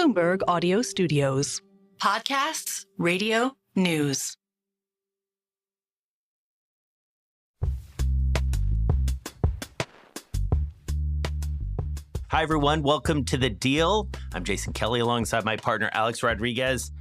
Bloomberg Audio Studios. Podcasts, radio, news. Hi, everyone. Welcome to The Deal. I'm Jason Kelly alongside my partner, Alex Rodriguez.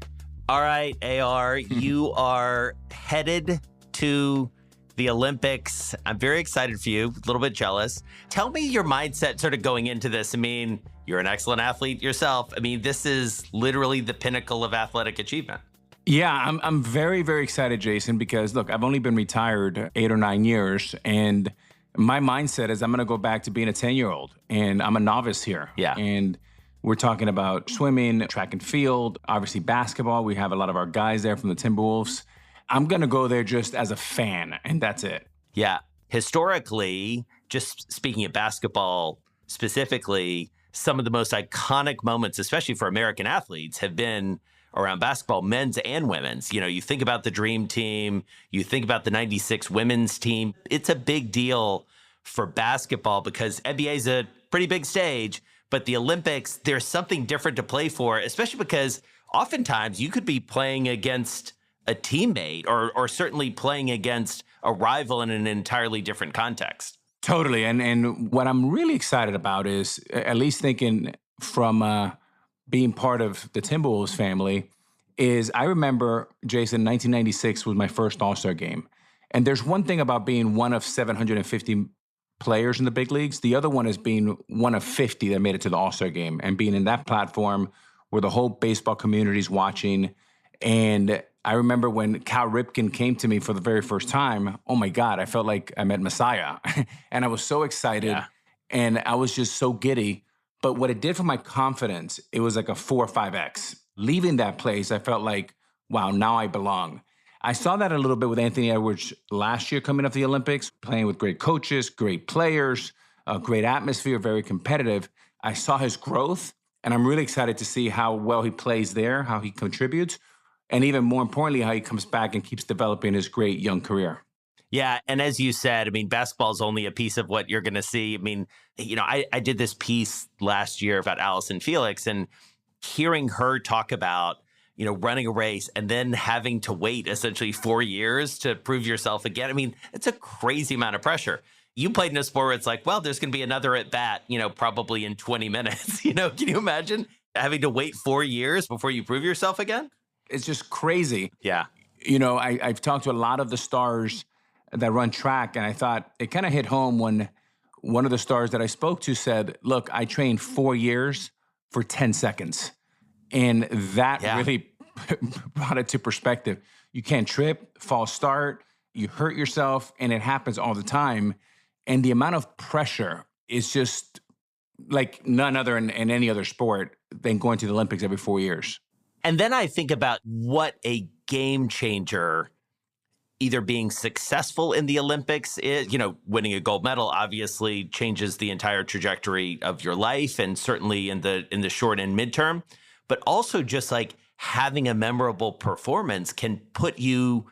All right, AR, you are headed to the Olympics. I'm very excited for you, a little bit jealous. Tell me your mindset sort of going into this. I mean, you're an excellent athlete yourself. I mean, this is literally the pinnacle of athletic achievement. Yeah, I'm very, very excited, Jason, because look, I've only been retired 8 or 9 years, and my mindset is I'm going to go back to being a 10-year-old, and I'm a novice here. Yeah. And we're talking about swimming, track and field, obviously basketball. We have a lot of our guys there from the Timberwolves. I'm going to go there just as a fan, and that's it. Yeah. Historically, just speaking of basketball specifically, some of the most iconic moments, especially for American athletes, have been around basketball, men's and women's. You know, you think about the Dream Team, you think about the 96 women's team. It's a big deal for basketball because NBA is a pretty big stage, but the Olympics, there's something different to play for, especially because oftentimes you could be playing against a teammate or certainly playing against a rival in an entirely different context. Totally. And what I'm really excited about is, at least thinking from being part of the Timberwolves family, is I remember, Jason, 1996 was my first All-Star game. And there's one thing about being one of 750 players in the big leagues. The other one is being one of 50 that made it to the All-Star game and being in that platform where the whole baseball community is watching. And I remember when Cal Ripken came to me for the very first time, oh my God, I felt like I met Messiah. And I was so excited and I was just so giddy. But what it did for my confidence, it was like a 4 or 5X. Leaving that place, I felt like, wow, now I belong. I saw that a little bit with Anthony Edwards last year coming up the Olympics, playing with great coaches, great players, a great atmosphere, very competitive. I saw his growth, and I'm really excited to see how well he plays there, how he contributes, and even more importantly, how he comes back and keeps developing his great young career. Yeah. And as you said, I mean, basketball is only a piece of what you're going to see. I mean, you know, I did this piece last year about Allison Felix and hearing her talk about, you know, running a race and then having to wait essentially 4 years to prove yourself again. I mean, it's a crazy amount of pressure. You played in a sport where it's like, well, there's going to be another at bat, you know, probably in 20 minutes. You know, can you imagine having to wait 4 years before you prove yourself again? It's just crazy. Yeah. You know, I've talked to a lot of the stars that run track, and I thought it kind of hit home when one of the stars that I spoke to said, look, I trained 4 years for 10 seconds. And that really brought it to perspective. You can't trip, false start, you hurt yourself, and it happens all the time. And the amount of pressure is just like none other in any other sport than going to the Olympics every 4 years. And then I think about what a game changer either being successful in the Olympics is. You know, winning a gold medal obviously changes the entire trajectory of your life, and certainly in the short and midterm, but also just like having a memorable performance can put you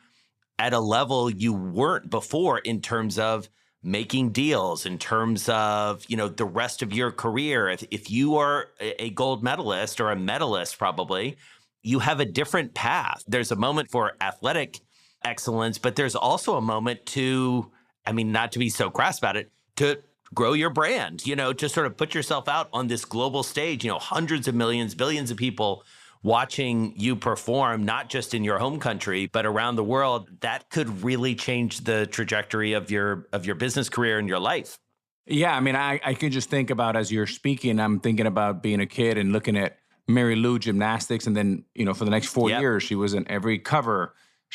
at a level you weren't before in terms of making deals, in terms of, you know, the rest of your career. If you are a gold medalist or a medalist, probably, you have a different path. There's a moment for athletic excellence, but there's also a moment to, I mean, not to be so crass about it, to grow your brand, you know, to sort of put yourself out on this global stage, you know, hundreds of millions, billions of people watching you perform, not just in your home country, but around the world. That could really change the trajectory of your business career and your life. Yeah, I mean, I can just think about, as you're speaking, I'm thinking about being a kid and looking at Mary Lou gymnastics. And then, you know, for the next 4 years, she was in every cover.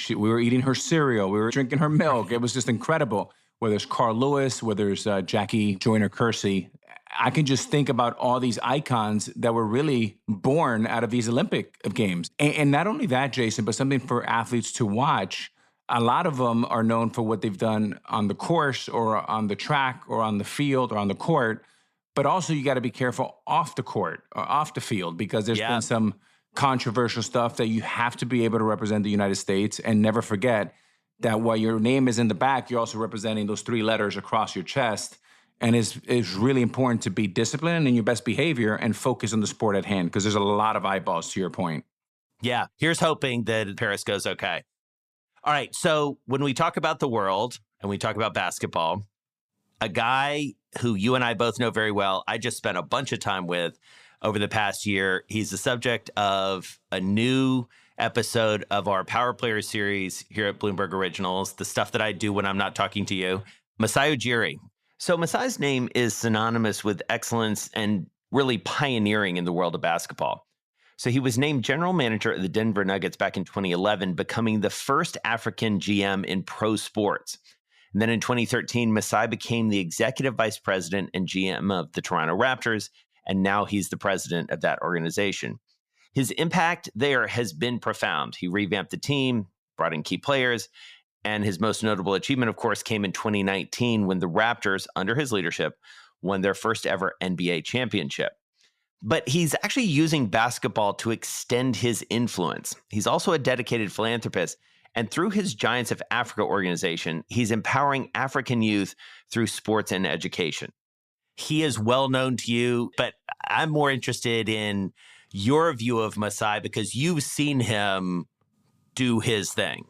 We were eating her cereal. We were drinking her milk. It was just incredible. Whether it's Carl Lewis, whether it's Jackie Joyner-Kersee, I can just think about all these icons that were really born out of these Olympic games. And not only that, Jason, but something for athletes to watch. A lot of them are known for what they've done on the course or on the track or on the field or on the court. But also you got to be careful off the court or off the field, because there's been some controversial stuff that you have to be able to represent the United States, and never forget that while your name is in the back, you're also representing those 3 letters across your chest. And it's really important to be disciplined and in your best behavior and focus on the sport at hand because there's a lot of eyeballs, to your point. Yeah, here's hoping that Paris goes okay. All right, so when we talk about the world and we talk about basketball, a guy who you and I both know very well, I just spent a bunch of time with over the past year. He's the subject of a new episode of our Power Players series here at Bloomberg Originals, the stuff that I do when I'm not talking to you, Masai Ujiri. So Masai's name is synonymous with excellence and really pioneering in the world of basketball. So he was named general manager of the Denver Nuggets back in 2011, becoming the first African GM in pro sports. And then in 2013, Masai became the executive vice president and GM of the Toronto Raptors, and now he's the president of that organization. His impact there has been profound. He revamped the team, brought in key players, and his most notable achievement, of course, came in 2019 when the Raptors, under his leadership, won their first ever NBA championship. But he's actually using basketball to extend his influence. He's also a dedicated philanthropist. And through his Giants of Africa organization, he's empowering African youth through sports and education. He is well known to you, but I'm more interested in your view of Masai because you've seen him do his thing.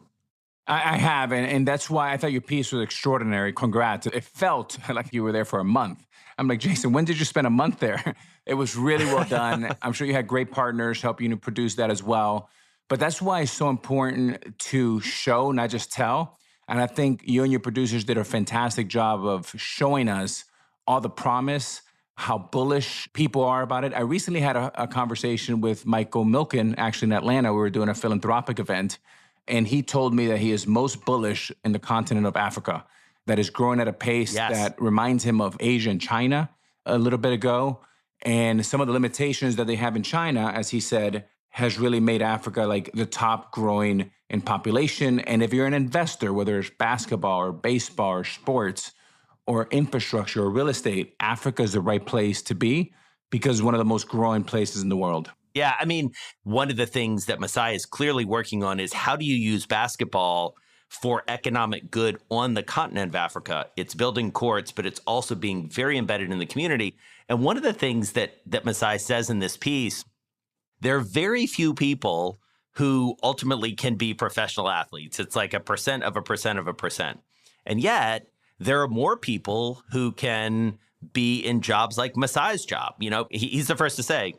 I have, and that's why I thought your piece was extraordinary. Congrats. It felt like you were there for a month. I'm like, Jason, when did you spend a month there? It was really well done. I'm sure you had great partners helping you produce that as well. But that's why it's so important to show, not just tell. And I think you and your producers did a fantastic job of showing us all the promise, how bullish people are about it. I recently had a conversation with Michael Milken, actually in Atlanta. We were doing a philanthropic event. And he told me that he is most bullish in the continent of Africa, that is growing at a pace that reminds him of Asia and China a little bit ago. And some of the limitations that they have in China, as he said, has really made Africa like the top growing in population. And if you're an investor, whether it's basketball or baseball or sports or infrastructure or real estate, Africa is the right place to be because it's one of the most growing places in the world. Yeah, I mean, one of the things that Masai is clearly working on is how do you use basketball for economic good on the continent of Africa? It's building courts, but it's also being very embedded in the community. And one of the things that Masai says in this piece, there are very few people who ultimately can be professional athletes. It's like 1% of 1% of 1%. And yet, there are more people who can be in jobs like Masai's job. You know, he's the first to say,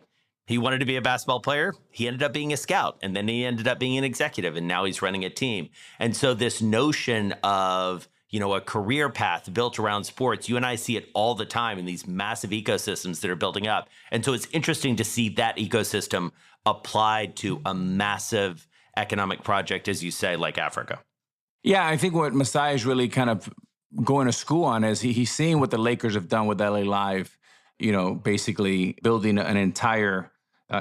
he wanted to be a basketball player. He ended up being a scout, and then he ended up being an executive, and now he's running a team. And so this notion of, you know, a career path built around sports, you and I see it all the time in these massive ecosystems that are building up. And so it's interesting to see that ecosystem applied to a massive economic project, as you say, like Africa. Yeah, I think what Masai is really kind of going to school on is he's seeing what the Lakers have done with LA Live, you know, basically building an entire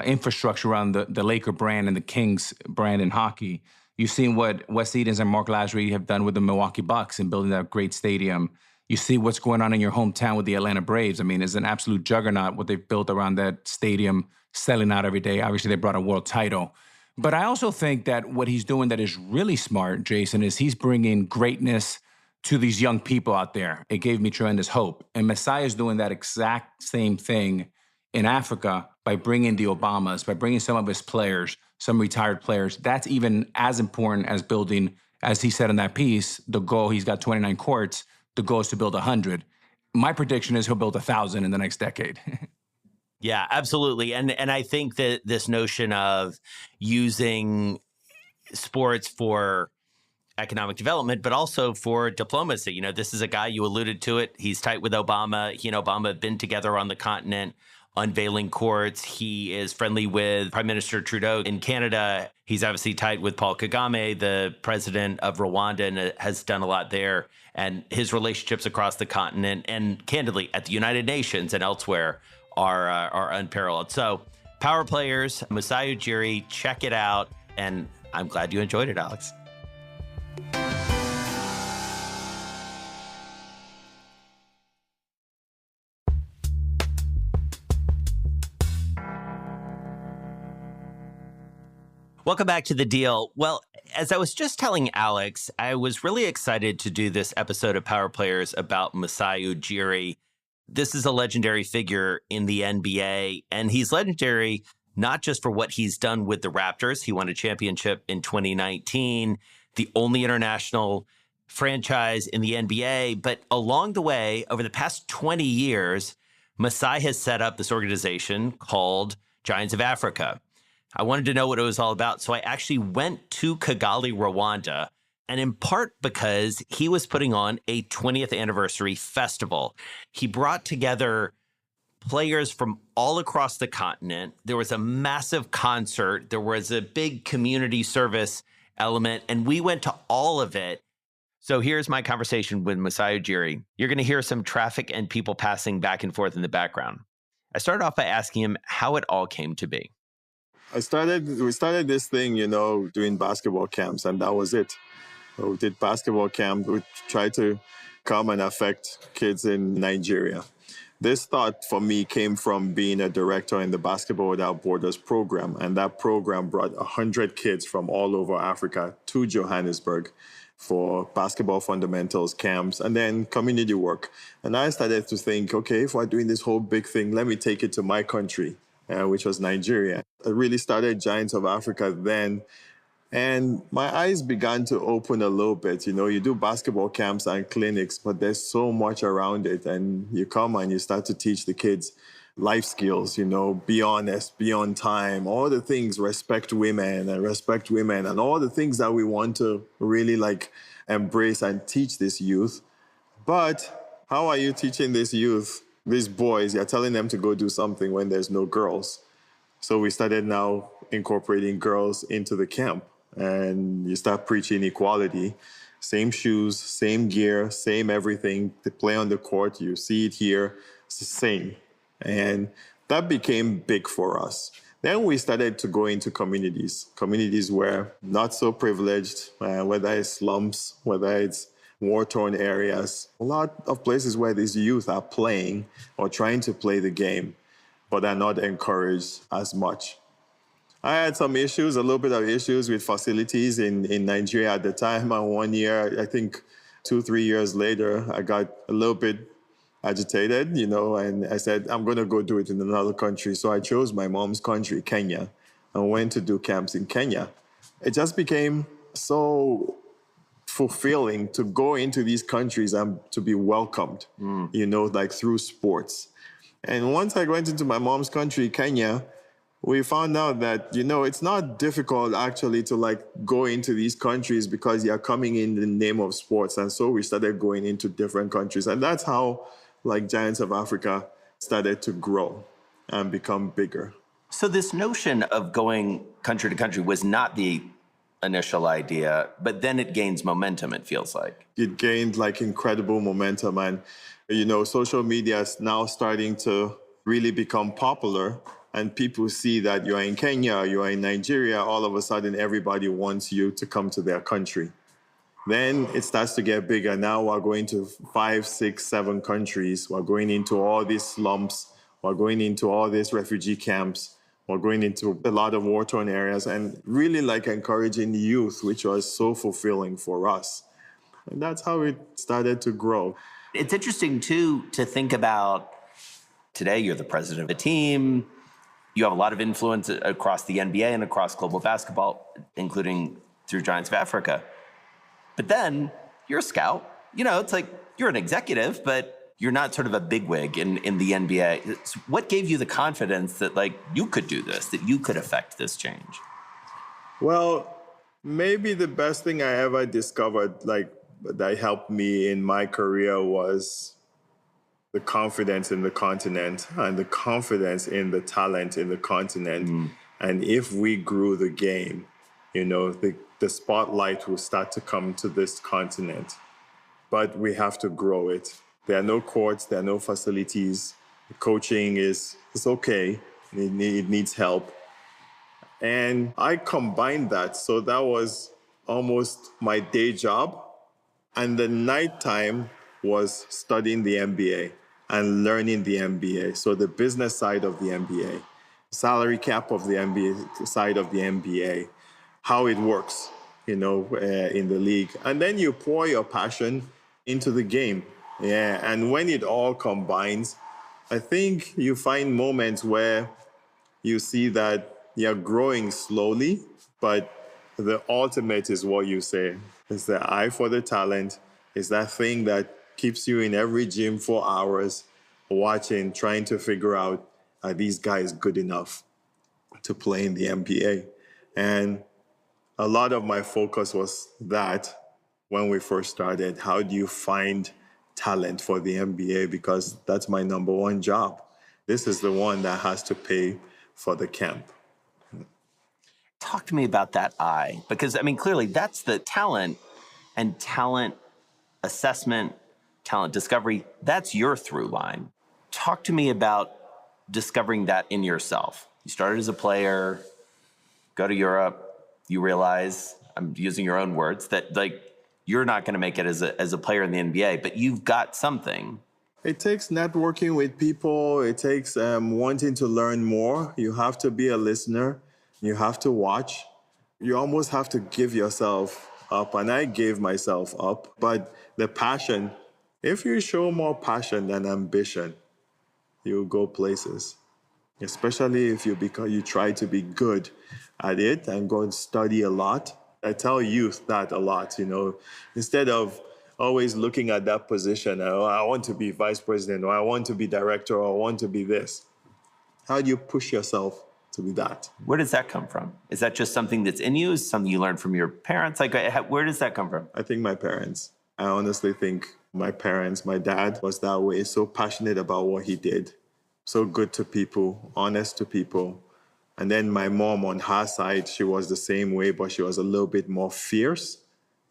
infrastructure around the Laker brand and the Kings brand in hockey. You've seen what Wes Edens and Mark Lasry have done with the Milwaukee Bucks and building that great stadium. You see what's going on in your hometown with the Atlanta Braves. I mean, it's an absolute juggernaut what they've built around that stadium, selling out every day. Obviously, they brought a world title. But I also think that what he's doing that is really smart, Jason, is he's bringing greatness to these young people out there. It gave me tremendous hope. And Masai is doing that exact same thing in Africa by bringing the Obamas, by bringing some of his players, some retired players. That's even as important as building, as he said in that piece, the goal, he's got 29 courts, the goal is to build 100. My prediction is he'll build 1,000 in the next decade. Yeah, absolutely. And I think that this notion of using sports for economic development, but also for diplomacy. You know, this is a guy, you alluded to it. He's tight with Obama. He and Obama have been together on the continent, unveiling courts. He is friendly with Prime Minister Trudeau in Canada. He's obviously tight with Paul Kagame, the president of Rwanda, and has done a lot there. And his relationships across the continent and candidly at the United Nations and elsewhere are unparalleled. So Power Players, Masai Ujiri, check it out. And I'm glad you enjoyed it, Alex. Welcome back to The Deal. Well, as I was just telling Alex, I was really excited to do this episode of Power Players about Masai Ujiri. This is a legendary figure in the NBA, and he's legendary not just for what he's done with the Raptors. He won a championship in 2019, the only international franchise in the NBA. But along the way, over the past 20 years, Masai has set up this organization called Giants of Africa. I wanted to know what it was all about, so I actually went to Kigali, Rwanda, and in part because he was putting on a 20th anniversary festival. He brought together players from all across the continent. There was a massive concert. There was a big community service element, and we went to all of it. So here's my conversation with Masai Ujiri. You're going to hear some traffic and people passing back and forth in the background. I started off by asking him how it all came to be. We started this thing, doing basketball camps, and that was it. We did basketball camp. We tried to come and affect kids in Nigeria. This thought for me came from being a director in the Basketball Without Borders program, and that program brought 100 kids from all over Africa to Johannesburg for basketball fundamentals camps and then community work. And I started to think, okay, if we're doing this whole big thing, let me take it to my country, which was Nigeria. I really started Giants of Africa then. And my eyes began to open a little bit. You do basketball camps and clinics, but there's so much around it. And you come and you start to teach the kids life skills, be honest, be on time, all the things, respect women, and all the things that we want to really embrace and teach this youth. But how are you teaching this youth, these boys? You're telling them to go do something when there's no girls. So we started now incorporating girls into the camp. And you start preaching equality, same shoes, same gear, same everything. To play on the court, you see it here, it's the same. And that became big for us. Then we started to go into communities where not so privileged, whether it's slums, whether it's war-torn areas, a lot of places where these youth are playing or trying to play the game, but are not encouraged as much. I had some issues, a little bit of issues with facilities in Nigeria at the time. And 1 year, I think 2-3 years later, I got a little bit agitated, and I said, I'm going to go do it in another country. So I chose my mom's country, Kenya, and went to do camps in Kenya. It just became so fulfilling to go into these countries and to be welcomed, through sports. And once I went into my mom's country, Kenya, we found out that, it's not difficult actually to go into these countries because you're coming in the name of sports. And so we started going into different countries. And that's how Giants of Africa started to grow and become bigger. So this notion of going country to country was not the initial idea, but then it gains momentum, it feels like. It gained incredible momentum. And, social media is now starting to really become popular. And people see that you're in Kenya, you're in Nigeria, all of a sudden everybody wants you to come to their country. Then it starts to get bigger. Now we're going to 5, 6, 7 countries. We're going into all these slums. We're going into all these refugee camps. We're going into a lot of war-torn areas and really encouraging the youth, which was so fulfilling for us. And that's how it started to grow. It's interesting, too, to think about today you're the president of a team. You have a lot of influence across the NBA and across global basketball, including through Giants of Africa. But then you're a scout. It's like you're an executive, but you're not sort of a bigwig in the NBA. So what gave you the confidence that you could do this, that you could affect this change? Well, maybe the best thing I ever discovered that helped me in my career was the confidence in the continent and the confidence in the talent in the continent. And if we grew the game, the spotlight will start to come to this continent. But we have to grow it. There are no courts, there are no facilities. The coaching is okay. It needs help. And I combined that. So that was almost my day job. And the nighttime was studying the NBA and learning the NBA. So the business side of the NBA, salary cap of the NBA side of the NBA, how it works, in the league. And then you pour your passion into the game. Yeah, and when it all combines, I think you find moments where you see that you're growing slowly, but the ultimate is what you say. It's the eye for the talent. It's that thing that keeps you in every gym for hours, watching, trying to figure out, are these guys good enough to play in the NBA? And a lot of my focus was that when we first started. How do you find talent for the NBA? Because that's my number one job. This is the one that has to pay for the camp. Talk to me about that eye, because I mean, clearly that's the talent and talent assessment, talent discovery. That's your through line. Talk to me about discovering that in yourself. You started as a player, go to Europe, you realize, I'm using your own words, that like you're not going to make it as a player in the NBA, but you've got something. It takes networking with people. It takes wanting to learn more. You have to be a listener. You have to watch. You almost have to give yourself up. And I gave myself up. But the passion, if you show more passion than ambition, you'll go places. Especially if you try to be good at it and go and study a lot. I tell youth that a lot, instead of always looking at that position, oh, I want to be vice president, or I want to be director, or I want to be this. How do you push yourself to be that? Where does that come from? Is that just something that's in you? Is it something you learned from your parents? Like, where does that come from? I think my parents. I honestly think my parents, my dad was that way, so passionate about what he did, so good to people, honest to people. And then my mom on her side, she was the same way, but she was a little bit more fierce.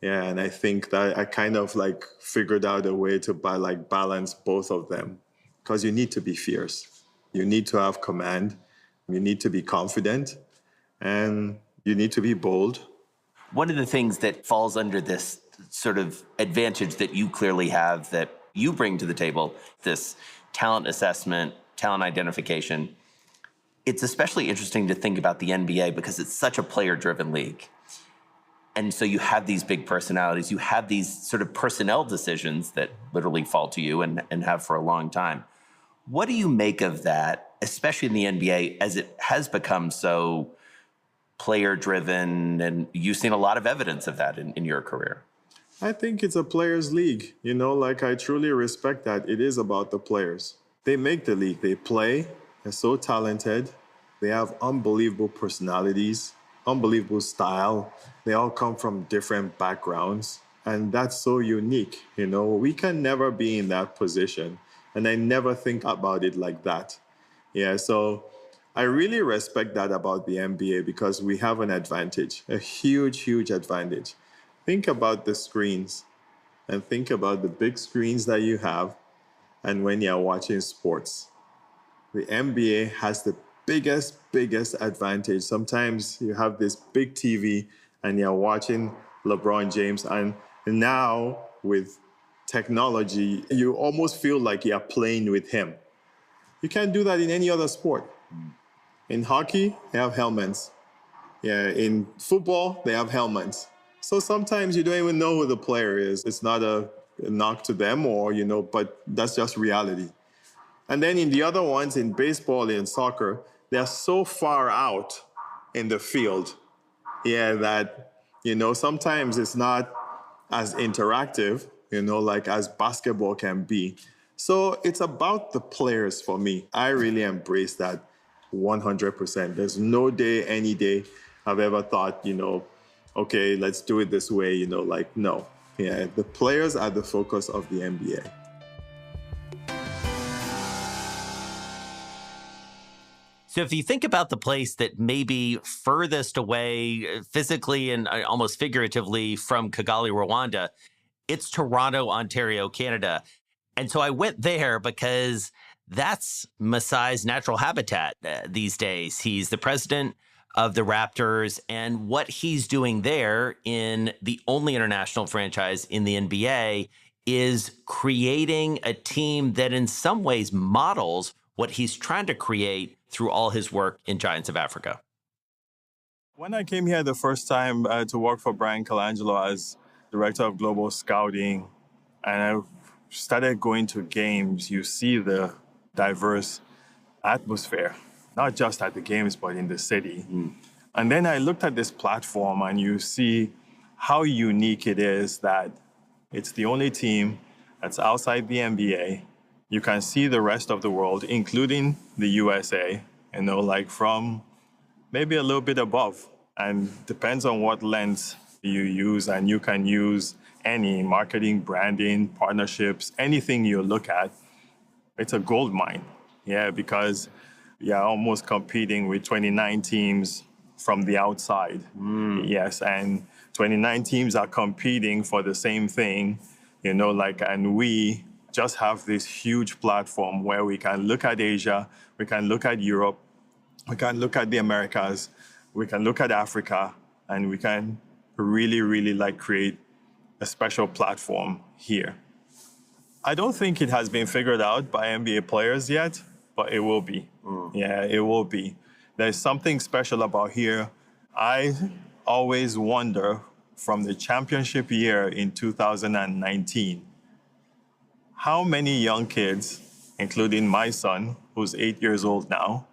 Yeah, and I think that I kind of like figured out a way to balance both of them, because you need to be fierce. You need to have command. You need to be confident, and you need to be bold. One of the things that falls under this sort of advantage that you clearly have, that you bring to the table, this talent assessment, talent identification, it's especially interesting to think about the NBA because it's such a player-driven league. And so you have these big personalities, you have these sort of personnel decisions that literally fall to you and have for a long time. What do you make of that, especially in the NBA, as it has become so player-driven, and you've seen a lot of evidence of that in your career? I think it's a players' league. I truly respect that. It is about the players. They make the league. They play. They're so talented. They have unbelievable personalities, unbelievable style. They all come from different backgrounds. And that's so unique. We can never be in that position. And I never think about it like that. Yeah, so I really respect that about the NBA because we have an advantage, a huge, huge advantage. Think about the screens and think about the big screens that you have and when you're watching sports. The NBA has the biggest advantage. Sometimes you have this big TV and you're watching LeBron James, and now with technology, you almost feel like you're playing with him. You can't do that in any other sport. In hockey, they have helmets. Yeah, in football, they have helmets. So sometimes you don't even know who the player is. It's not a knock to them but that's just reality. And then in the other ones, in baseball and soccer, they're so far out in the field, that, sometimes it's not as interactive, like as basketball can be. So it's about the players for me. I really embrace that 100%. There's no day, any day I've ever thought, okay, let's do it this way, no. Yeah, the players are the focus of the NBA. So if you think about the place that may be furthest away physically and almost figuratively from Kigali, Rwanda, it's Toronto, Ontario, Canada. And so I went there because that's Masai's natural habitat these days. He's the president of the Raptors, and what he's doing there in the only international franchise in the NBA is creating a team that in some ways models what he's trying to create through all his work in Giants of Africa. When I came here the first time to work for Brian Colangelo as director of global scouting, and I started going to games, you see the diverse atmosphere, not just at the games, but in the city. And then I looked at this platform and you see how unique it is that it's the only team that's outside the NBA. You can see the rest of the world, including the USA, like from maybe a little bit above. And depends on what lens you use, and you can use any marketing, branding, partnerships, anything you look at. It's a gold mine, because you're almost competing with 29 teams from the outside. Yes, and 29 teams are competing for the same thing, and we just have this huge platform where we can look at Asia, we can look at Europe, we can look at the Americas, we can look at Africa, and we can really, really create a special platform here. I don't think it has been figured out by NBA players yet, but it will be. Yeah, it will be. There's something special about here. I always wonder, from the championship year in 2019, how many young kids, including my son, who's 8 years old now,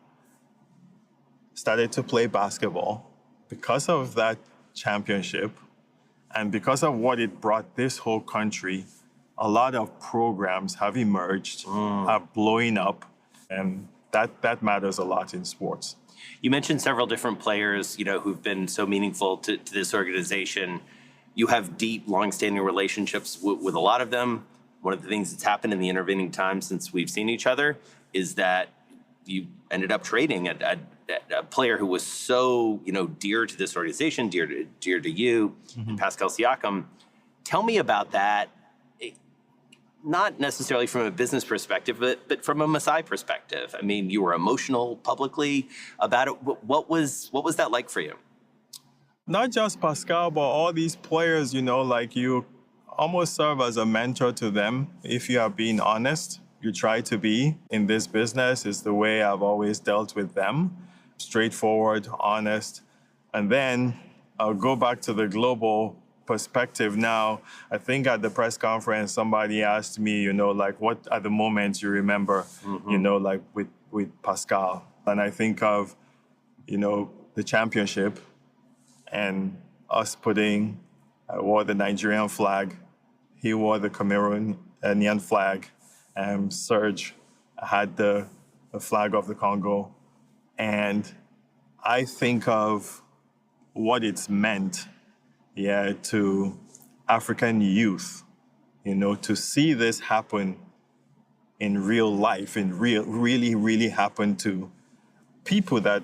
started to play basketball because of that championship and because of what it brought this whole country. A lot of programs have emerged, are blowing up, and that matters a lot in sports. You mentioned several different players, who've been so meaningful to this organization. You have deep, long-standing relationships with a lot of them. One of the things that's happened in the intervening time since we've seen each other is that you ended up trading a player who was so, dear to this organization, dear to you, Pascal Siakam. Tell me about that. Not necessarily from a business perspective, but from a Masai perspective. I mean, you were emotional publicly about it. What was that like for you? Not just Pascal, but all these players, you almost serve as a mentor to them. If you are being honest, you try to be in this business, is the way I've always dealt with them. Straightforward, honest. And then I'll go back to the global perspective now. I think at the press conference, somebody asked me, what are the moments you remember, with Pascal? And I think of, the championship and us I wore the Nigerian flag. He wore the Cameroonian flag. Serge had the flag of the Congo. And I think of what it's meant to African youth, to see this happen in real life, really, really happen to people that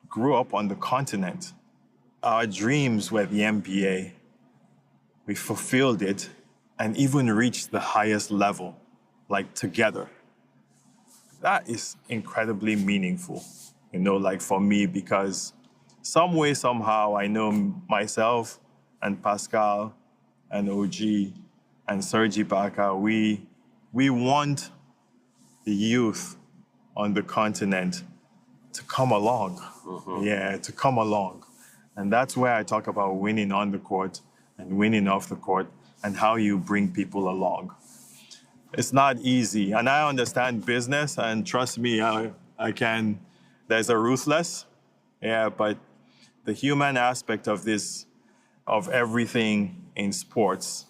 grew up on the continent. Our dreams were the NBA. We fulfilled it and even reached the highest level, together. That is incredibly meaningful, for me, because some way, somehow, I know myself and Pascal and OG and Serge Ibaka, we want the youth on the continent to come along. To come along. And that's where I talk about winning on the court and winning off the court and how you bring people along. It's not easy. And I understand business, and trust me, I can. There's a ruthless, but the human aspect of this, of everything in sports,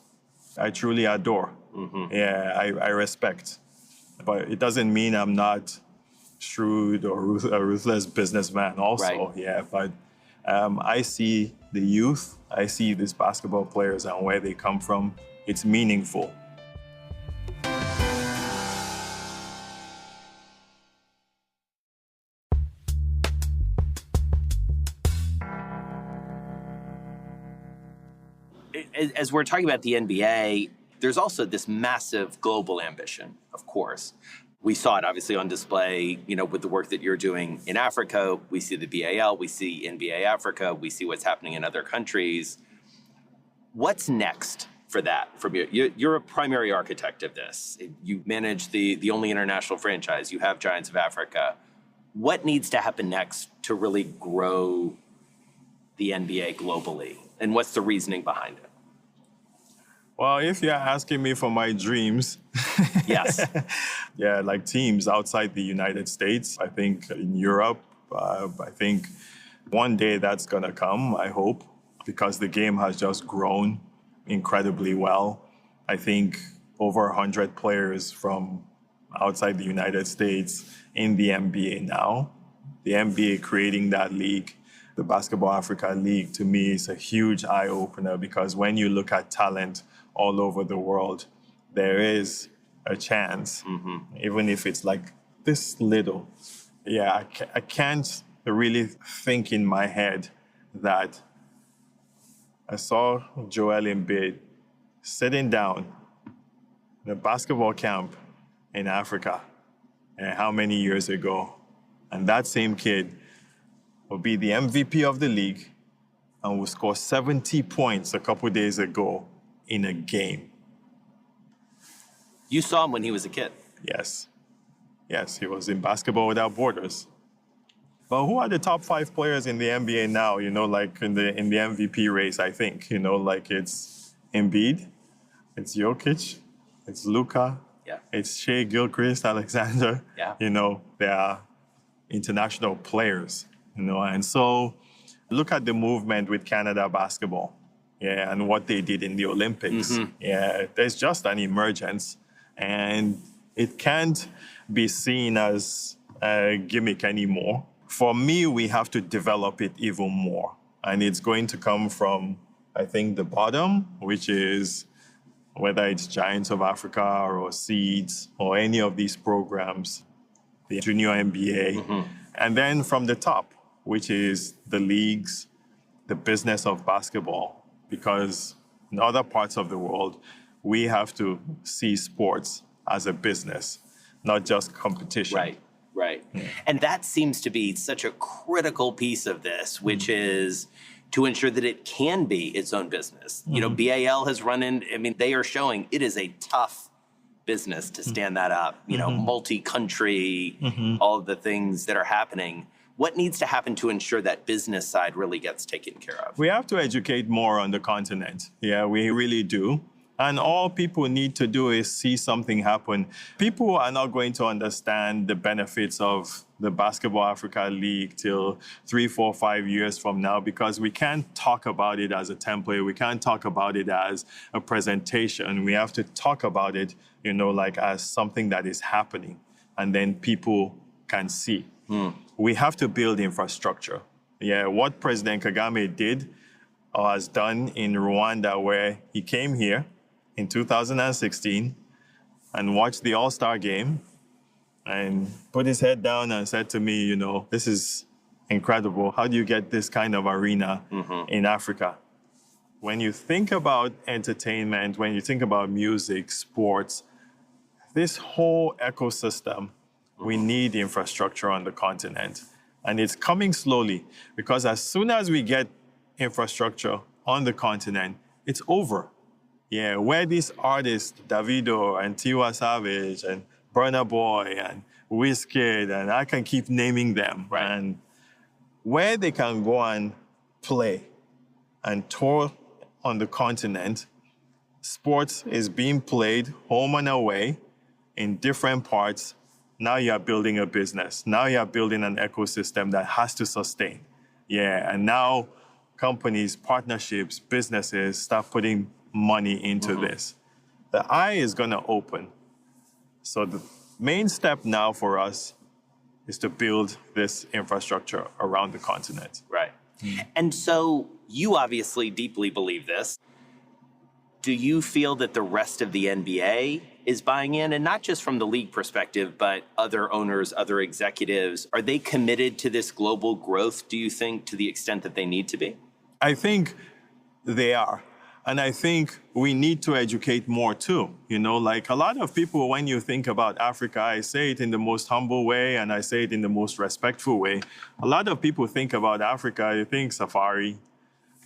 I truly adore. I respect. But it doesn't mean I'm not shrewd or a ruthless businessman also. Right. But I see the youth, I see these basketball players and where they come from. It's meaningful. As we're talking about the NBA, there's also this massive global ambition, of course. We saw it obviously on display, with the work that you're doing in Africa. We see the BAL, we see NBA Africa, we see what's happening in other countries. What's next for that from you? You're a primary architect of this. You manage the only international franchise. You have Giants of Africa. What needs to happen next to really grow the NBA globally? And what's the reasoning behind it? Well, if you're asking me for my dreams, Yes. yeah, like teams outside the United States, I think in Europe, I think one day that's going to come, I hope, because the game has just grown incredibly well. I think over 100 players from outside the United States in the NBA now. The NBA creating that league, the Basketball Africa League, to me is a huge eye-opener because when you look at talent all over the world, there is a chance, even if it's like this little. Yeah, I can't really think in my head that I saw Joel Embiid sitting down in a basketball camp in Africa, and how many years ago? And that same kid will be the MVP of the league and will score 70 points a couple days ago in a game. You saw him when he was a kid. Yes. Yes, he was in Basketball Without Borders. But who are the top 5 players in the NBA now, like in the MVP race, I think? Like it's Embiid, it's Jokic, it's Luka, Yeah. it's Shea Gilchrist Alexander. Yeah. They are international players, and so look at the movement with Canada basketball, yeah, and what they did in the Olympics. Yeah, there's just an emergence, and it can't be seen as a gimmick anymore. For me, we have to develop it even more, and it's going to come from, I think, the bottom, which is whether it's Giants of Africa or Seeds or any of these programs, the Junior NBA, and then from the top, which is the leagues, the business of basketball, because in other parts of the world, we have to see sports as a business, not just competition. Right. And that seems to be such a critical piece of this, which is to ensure that it can be its own business. BAL has they are showing it is a tough business to stand that up, multi-country, all of the things that are happening. What needs to happen to ensure that business side really gets taken care of? We have to educate more on the continent. Yeah, we really do. And all people need to do is see something happen. People are not going to understand the benefits of the Basketball Africa League till 3, 4, 5 years from now because we can't talk about it as a template. We can't talk about it as a presentation. We have to talk about it, as something that is happening. And then people can see. We have to build infrastructure. Yeah, what President Kagame did or has done in Rwanda, where he came here in 2016 and watched the All-Star game and put his head down and said to me, this is incredible. How do you get this kind of arena in Africa? When you think about entertainment, when you think about music, sports, this whole ecosystem, we need infrastructure on the continent. And it's coming slowly because as soon as we get infrastructure on the continent, it's over. Yeah, where these artists, Davido and Tiwa Savage and Burna Boy and Wizkid, and I can keep naming them, and where they can go and play and tour on the continent, sports is being played home and away in different parts. Now you're building a business. Now you're building an ecosystem that has to sustain. Yeah, and now companies, partnerships, businesses start putting money into this. The eye is going to open. So the main step now for us is to build this infrastructure around the continent. Right. And so you obviously deeply believe this. Do you feel that the rest of the NBA is buying in? And not just from the league perspective, but other owners, other executives. Are they committed to this global growth, do you think, to the extent that they need to be? I think they are. And I think we need to educate more too. A lot of people, when you think about Africa, I say it in the most humble way and I say it in the most respectful way. A lot of people think about Africa, they think safari.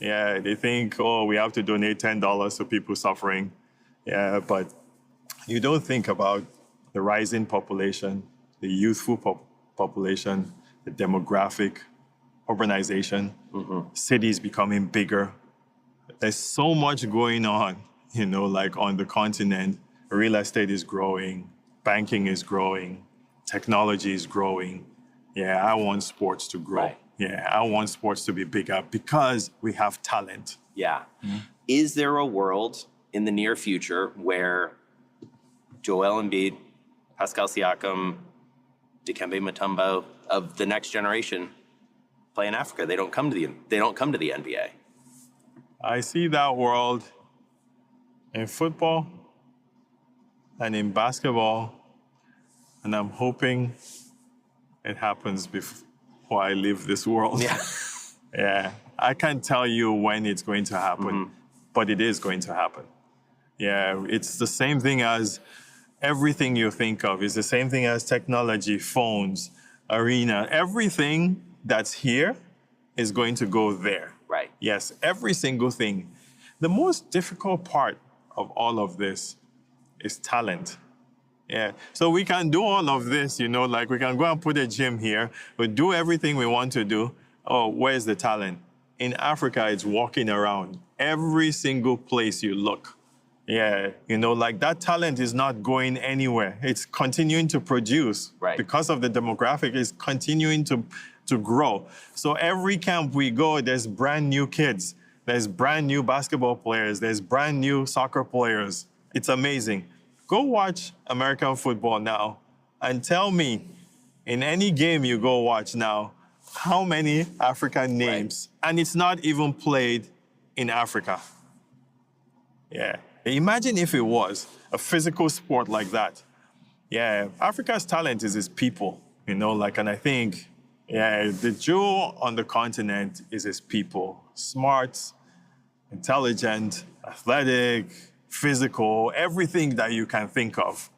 Yeah, they think, we have to donate $10 to people suffering. Yeah, but you don't think about the rising population, the youthful population, the demographic, urbanization, cities becoming bigger. There's so much going on, like on the continent. Real estate is growing, banking is growing, technology is growing. Yeah, I want sports to grow. Right. Yeah, I want sports to be bigger because we have talent. Yeah. Is there a world in the near future where Joel Embiid, Pascal Siakam, Dikembe Mutombo of the next generation play in Africa? They don't come to the NBA. I see that world in football and in basketball, and I'm hoping it happens before I leave this world. Yeah. Yeah, I can't tell you when it's going to happen, but it is going to happen. Yeah, it's the same thing as everything you think of. It's the same thing as technology, phones, arena. Everything that's here is going to go there. Right. Yes, every single thing. The most difficult part of all of this is talent. Yeah, so we can do all of this, like we can go and put a gym here, we do everything we want to do. Oh, where's the talent? In Africa, it's walking around every single place you look. Yeah, like that talent is not going anywhere. It's continuing to produce. Right. Because of the demographic, it's continuing to grow. So every camp we go, there's brand new kids. There's brand new basketball players. There's brand new soccer players. It's amazing. Go watch American football now and tell me, in any game you go watch now, how many African names? Right. And it's not even played in Africa. Yeah. Imagine if it was a physical sport like that. Yeah, Africa's talent is its people, and I think, the jewel on the continent is its people. Smart, intelligent, athletic, physical, everything that you can think of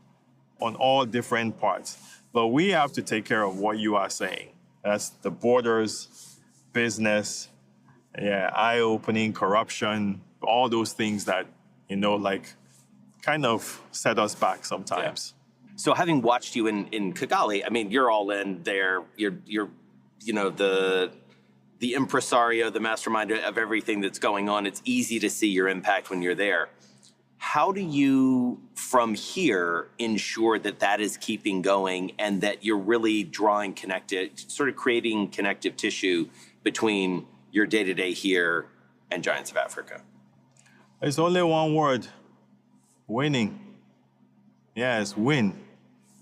on all different parts. But we have to take care of what you are saying. That's the borders, business, eye-opening, corruption, all those things that, kind of set us back sometimes. Yeah. So having watched you in Kigali, I mean, you're all in there. You're the impresario, the mastermind of everything that's going on. It's easy to see your impact when you're there. How do you, from here, ensure that is keeping going and that you're really sort of creating connective tissue between your day-to-day here and Giants of Africa? It's only one word: winning. Yes, win.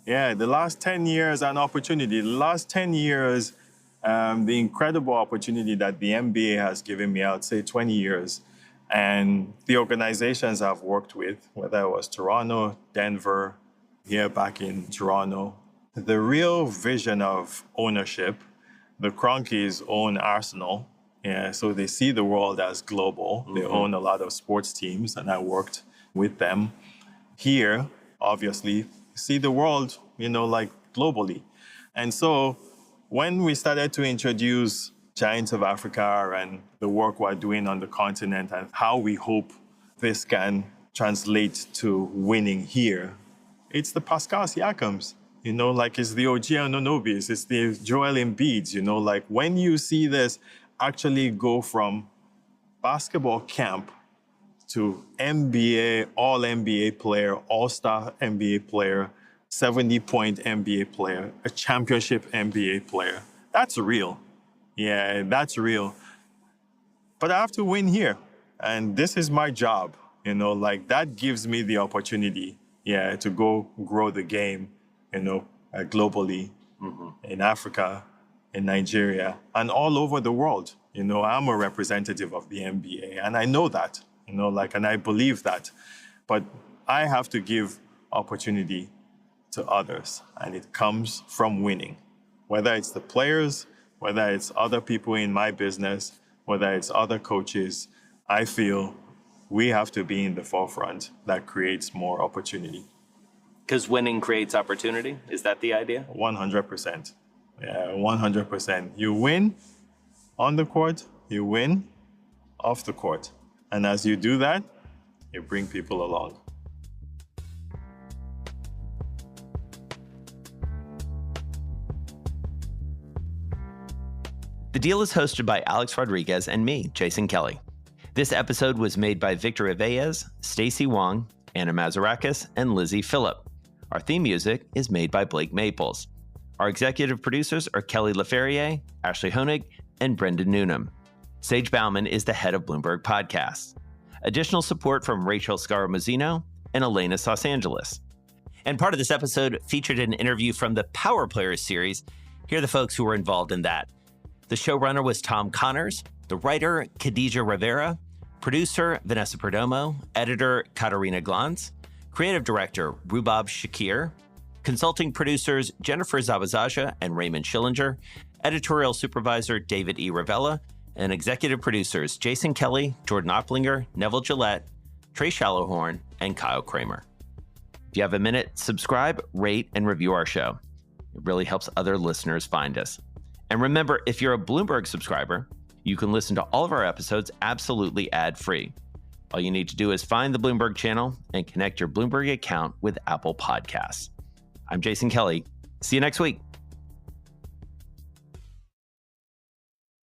Yeah, the last 10 years, an opportunity. The last 10 years, the incredible opportunity that the NBA has given me, I would say 20 years. And the organizations I've worked with, whether it was Toronto, Denver, here back in Toronto, the real vision of ownership, the Kroenkes own Arsenal. Yeah, so they see the world as global. They own a lot of sports teams, and I worked with them. Here, obviously, see the world, globally. And so when we started to introduce Giants of Africa and the work we're doing on the continent and how we hope this can translate to winning here, it's the Pascal Siakams, it's the OG Anunobis, it's the Joel Embiids, when you see this actually go from basketball camp to NBA, all-NBA player, all-star NBA player, 70-point NBA player, a championship NBA player, that's real. Yeah, that's real. But I have to win here. And this is my job. That gives me the opportunity, to go grow the game, globally, in Africa, in Nigeria, and all over the world. I'm a representative of the NBA, and I know that, and I believe that. But I have to give opportunity to others, and it comes from winning. Whether it's the players, whether it's other people in my business, whether it's other coaches, I feel we have to be in the forefront that creates more opportunity. Because winning creates opportunity? Is that the idea? 100%. Yeah, 100%. You win on the court, you win off the court. And as you do that, you bring people along. The Deal is hosted by Alex Rodriguez and me, Jason Kelly. This episode was made by Victor Aveyes, Stacey Wong, Anna Mazarakis, and Lizzie Phillip. Our theme music is made by Blake Maples. Our executive producers are Kelly LaFerriere, Ashley Honig, and Brendan Newnham. Sage Bauman is the head of Bloomberg Podcasts. Additional support from Rachel Scaramuzzino and Elena Sausangelis. And part of this episode featured an interview from the Power Players series. Here are the folks who were involved in that. The showrunner was Tom Connors, the writer Khadija Rivera, producer Vanessa Perdomo, editor Katarina Glantz, creative director Rubab Shakir, consulting producers Jennifer Zabazaja and Raymond Schillinger, editorial supervisor David E. Ravella, and executive producers Jason Kelly, Jordan Opplinger, Neville Gillette, Trey Shallowhorn, and Kyle Kramer. If you have a minute, subscribe, rate, and review our show. It really helps other listeners find us. And remember, if you're a Bloomberg subscriber, you can listen to all of our episodes absolutely ad-free. All you need to do is find the Bloomberg channel and connect your Bloomberg account with Apple Podcasts. I'm Jason Kelly. See you next week.